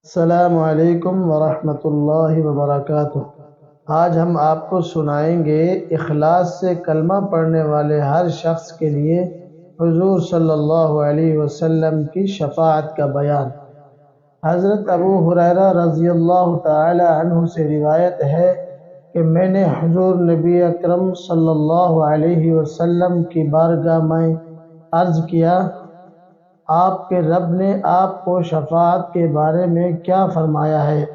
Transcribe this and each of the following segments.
السلام علیکم ورحمۃ اللہ وبرکاتہ۔ آج ہم آپ کو سنائیں گے اخلاص سے کلمہ پڑھنے والے ہر شخص کے لیے حضور صلی اللہ علیہ وسلم کی شفاعت کا بیان۔ حضرت ابو ہریرہ رضی اللہ تعالی عنہ سے روایت ہے کہ میں نے حضور نبی اکرم صلی اللہ علیہ وسلم کی بارگاہ میں عرض کیا، آپ کے رب نے آپ کو شفاعت کے بارے میں کیا فرمایا ہے؟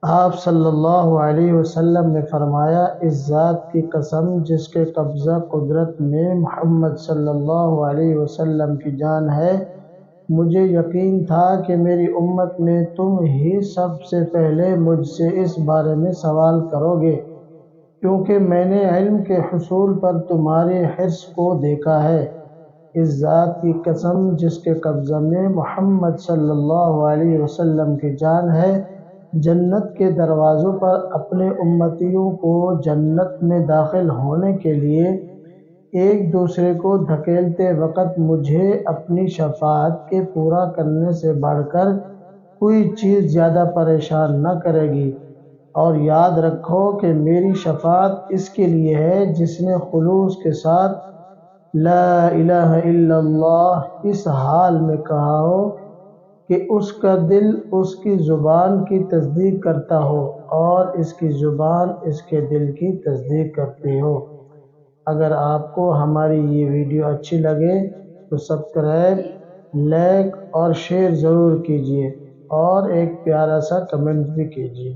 آپ صلی اللہ علیہ وسلم نے فرمایا، اس ذات کی قسم جس کے قبضہ قدرت میں محمد صلی اللہ علیہ وسلم کی جان ہے، مجھے یقین تھا کہ میری امت میں تم ہی سب سے پہلے مجھ سے اس بارے میں سوال کرو گے، کیونکہ میں نے علم کے حصول پر تمہارے حرص کو دیکھا ہے۔ اس ذات کی قسم جس کے قبضہ میں محمد صلی اللہ علیہ وسلم کی جان ہے، جنت کے دروازوں پر اپنے امتیوں کو جنت میں داخل ہونے کے لیے ایک دوسرے کو دھکیلتے وقت مجھے اپنی شفاعت کے پورا کرنے سے بڑھ کر کوئی چیز زیادہ پریشان نہ کرے گی، اور یاد رکھو کہ میری شفاعت اس کے لیے ہے جس نے خلوص کے ساتھ لا الہ الا اللہ اس حال میں کہا ہو کہ اس کا دل اس کی زبان کی تصدیق کرتا ہو اور اس کی زبان اس کے دل کی تصدیق کرتی ہو۔ اگر آپ کو ہماری یہ ویڈیو اچھی لگے تو سبسکرائب، لائک اور شیئر ضرور کیجیے، اور ایک پیارا سا کمنٹ بھی کیجیے۔